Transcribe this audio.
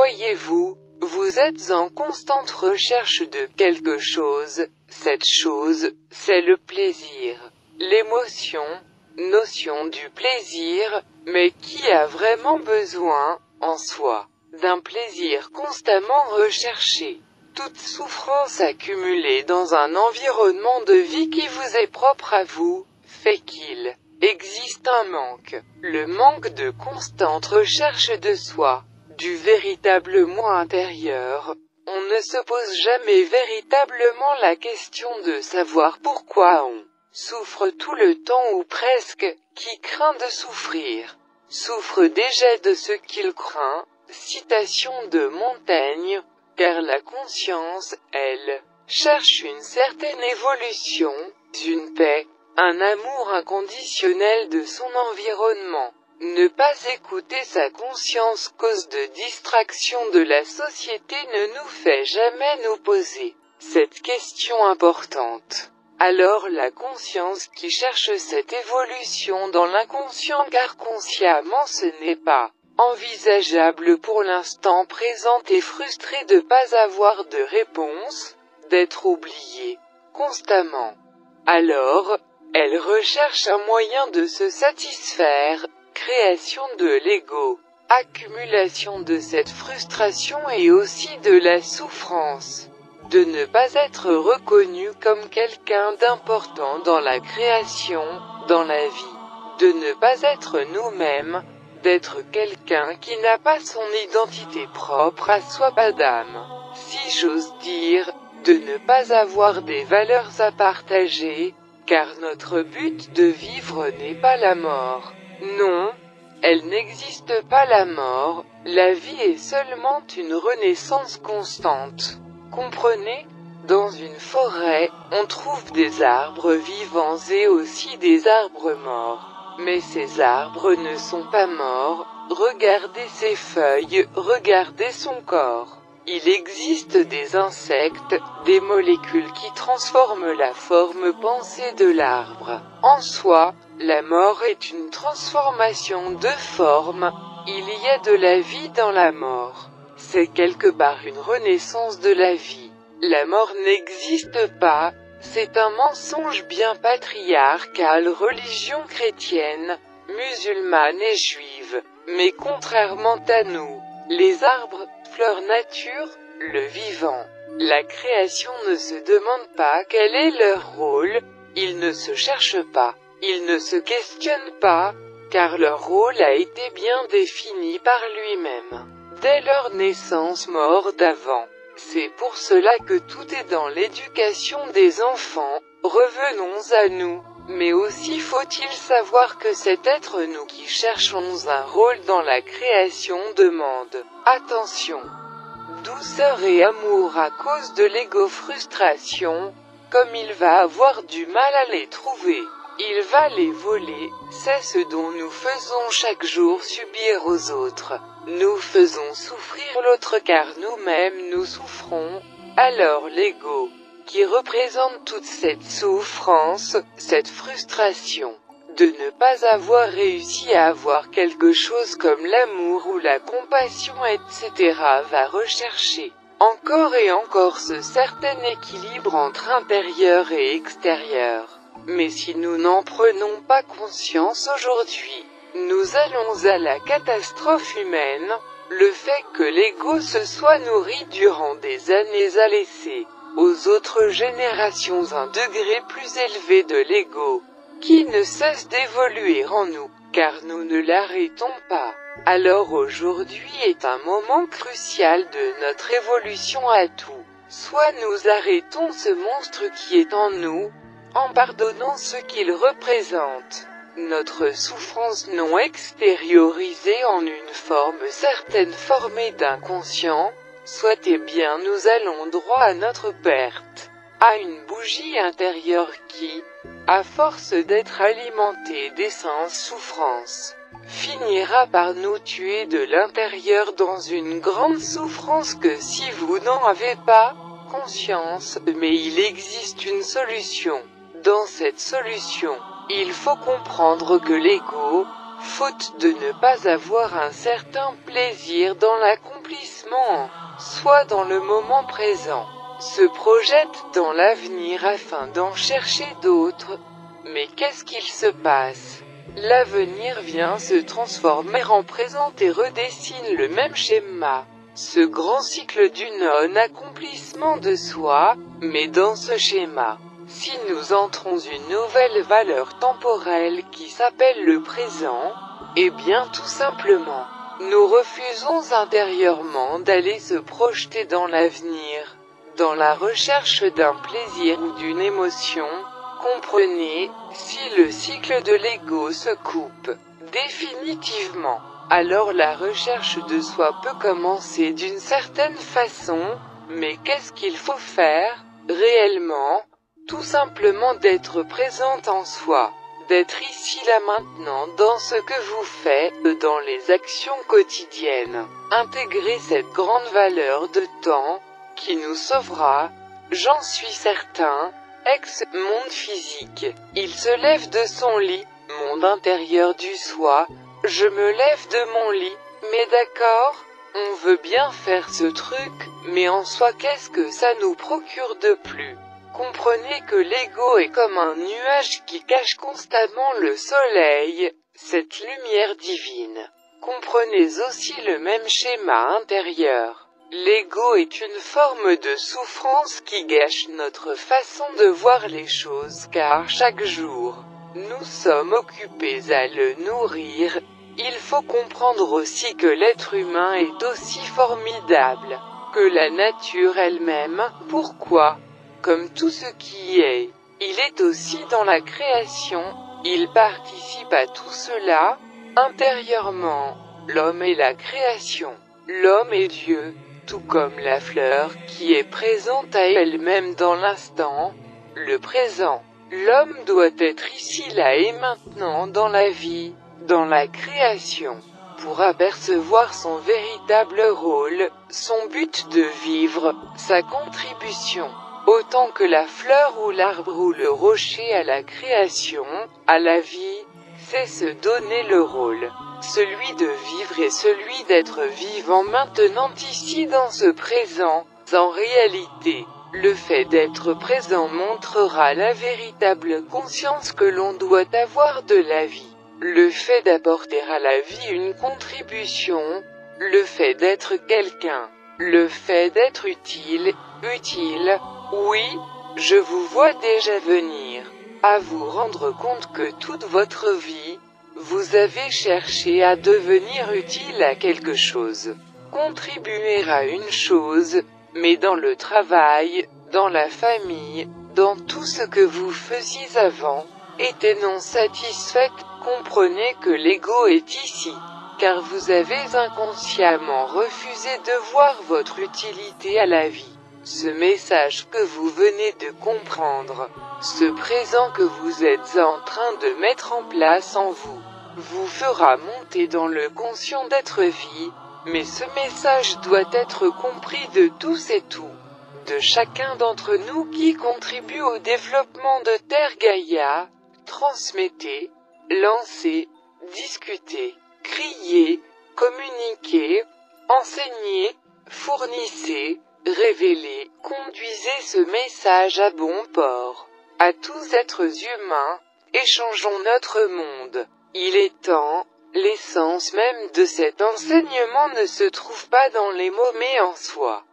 Voyez-vous, vous êtes en constante recherche de quelque chose, cette chose, c'est le plaisir. L'émotion, notion du plaisir, mais qui a vraiment besoin, en soi, d'un plaisir constamment recherché? Toute souffrance accumulée dans un environnement de vie qui vous est propre à vous, fait qu'il existe un manque. Le manque de constante recherche de soi, du véritable moi intérieur. On ne se pose jamais véritablement la question de savoir pourquoi on souffre tout le temps ou presque. Qui craint de souffrir, souffre déjà de ce qu'il craint. Citation de Montaigne. Car la conscience, elle, cherche une certaine évolution, une paix, un amour inconditionnel de son environnement. Ne pas écouter sa conscience cause de distraction de la société ne nous fait jamais nous poser cette question importante. Alors la conscience qui cherche cette évolution dans l'inconscient, car consciemment ce n'est pas envisageable pour l'instant présent et frustré de pas avoir de réponse, d'être oublié constamment. Alors, elle recherche un moyen de se satisfaire, création de l'ego, accumulation de cette frustration et aussi de la souffrance, de ne pas être reconnu comme quelqu'un d'important dans la création, dans la vie, de ne pas être nous-mêmes, d'être quelqu'un qui n'a pas son identité propre à soi, pas d'âme, si j'ose dire, de ne pas avoir des valeurs à partager, car notre but de vivre n'est pas la mort. Non, elle n'existe pas la mort, la vie est seulement une renaissance constante. Comprenez? Dans une forêt, on trouve des arbres vivants et aussi des arbres morts. Mais ces arbres ne sont pas morts, regardez ses feuilles, regardez son corps. Il existe des insectes, des molécules qui transforment la forme pensée de l'arbre. En soi, la mort est une transformation de forme, il y a de la vie dans la mort. C'est quelque part une renaissance de la vie. La mort n'existe pas. C'est un mensonge bien patriarcal, religion chrétienne, musulmane et juive. Mais contrairement à nous, les arbres, fleurs, nature, le vivant, la création ne se demande pas quel est leur rôle, ils ne se cherchent pas, ils ne se questionnent pas, car leur rôle a été bien défini par lui-même, dès leur naissance mort d'avant. C'est pour cela que tout est dans l'éducation des enfants. Revenons à nous. Mais aussi faut-il savoir que c'est être nous qui cherchons un rôle dans la création demande attention, douceur et amour à cause de l'égo-frustration. Comme il va avoir du mal à les trouver, il va les voler. C'est ce dont nous faisons chaque jour subir aux autres. Nous faisons souffrir l'autre car nous-mêmes nous souffrons. Alors l'ego, qui représente toute cette souffrance, cette frustration, de ne pas avoir réussi à avoir quelque chose comme l'amour ou la compassion, etc., va rechercher encore et encore ce certain équilibre entre intérieur et extérieur. Mais si nous n'en prenons pas conscience aujourd'hui, nous allons à la catastrophe humaine. Le fait que l'ego se soit nourri durant des années a laissé aux autres générations un degré plus élevé de l'ego, qui ne cesse d'évoluer en nous, car nous ne l'arrêtons pas. Alors aujourd'hui est un moment crucial de notre évolution à tout. Soit nous arrêtons ce monstre qui est en nous, en pardonnant ce qu'il représente, notre souffrance non extériorisée en une forme certaine formée d'inconscient, soit eh bien nous allons droit à notre perte, à une bougie intérieure qui, à force d'être alimentée d'essence souffrance, finira par nous tuer de l'intérieur dans une grande souffrance que si vous n'en avez pas conscience, mais il existe une solution. Dans cette solution, il faut comprendre que l'ego, faute de ne pas avoir un certain plaisir dans l'accomplissement accomplissement, soit dans le moment présent, se projette dans l'avenir afin d'en chercher d'autres. Mais qu'est-ce qu'il se passe? L'avenir vient se transformer en présent et redessine le même schéma. Ce grand cycle du non-accomplissement de soi, mais dans ce schéma, si nous entrons une nouvelle valeur temporelle qui s'appelle le présent, eh bien tout simplement, nous refusons intérieurement d'aller se projeter dans l'avenir, dans la recherche d'un plaisir ou d'une émotion. Comprenez, si le cycle de l'ego se coupe définitivement, alors la recherche de soi peut commencer d'une certaine façon, mais qu'est-ce qu'il faut faire, réellement? Tout simplement d'être présente en soi, d'être ici là maintenant dans ce que vous faites, dans les actions quotidiennes. Intégrer cette grande valeur de temps, qui nous sauvera, j'en suis certain. Ex-monde physique. Il se lève de son lit, monde intérieur du soi. Je me lève de mon lit, mais d'accord, on veut bien faire ce truc, mais en soi qu'est-ce que ça nous procure de plus? Comprenez que l'ego est comme un nuage qui cache constamment le soleil, cette lumière divine. Comprenez aussi le même schéma intérieur. L'ego est une forme de souffrance qui gâche notre façon de voir les choses car chaque jour, nous sommes occupés à le nourrir. Il faut comprendre aussi que l'être humain est aussi formidable que la nature elle-même. Pourquoi? Comme tout ce qui est, il est aussi dans la création, il participe à tout cela, intérieurement. L'homme est la création, l'homme est Dieu. Tout comme la fleur qui est présente à elle-même dans l'instant, le présent. L'homme doit être ici là et maintenant dans la vie, dans la création, pour apercevoir son véritable rôle, son but de vivre, sa contribution. Autant que la fleur ou l'arbre ou le rocher à la création, à la vie, c'est se donner le rôle. Celui de vivre et celui d'être vivant maintenant ici dans ce présent. En réalité, le fait d'être présent montrera la véritable conscience que l'on doit avoir de la vie. Le fait d'apporter à la vie une contribution, le fait d'être quelqu'un, le fait d'être utile, oui, je vous vois déjà venir. À vous rendre compte que toute votre vie, vous avez cherché à devenir utile à quelque chose, contribuer à une chose, mais dans le travail, dans la famille, dans tout ce que vous faisiez avant, était non satisfaite. Comprenez que l'ego est ici, car vous avez inconsciemment refusé de voir votre utilité à la vie. Ce message que vous venez de comprendre, ce présent que vous êtes en train de mettre en place en vous, vous fera monter dans le conscient d'être vie, mais ce message doit être compris de tous et tout, de chacun d'entre nous qui contribue au développement de Terre Gaïa. Transmettez, lancez, discutez, criez, communiquez, enseignez, fournissez, révélez, conduisez ce message à bon port. À tous êtres humains, échangeons notre monde. Il est temps, l'essence même de cet enseignement ne se trouve pas dans les mots mais en soi.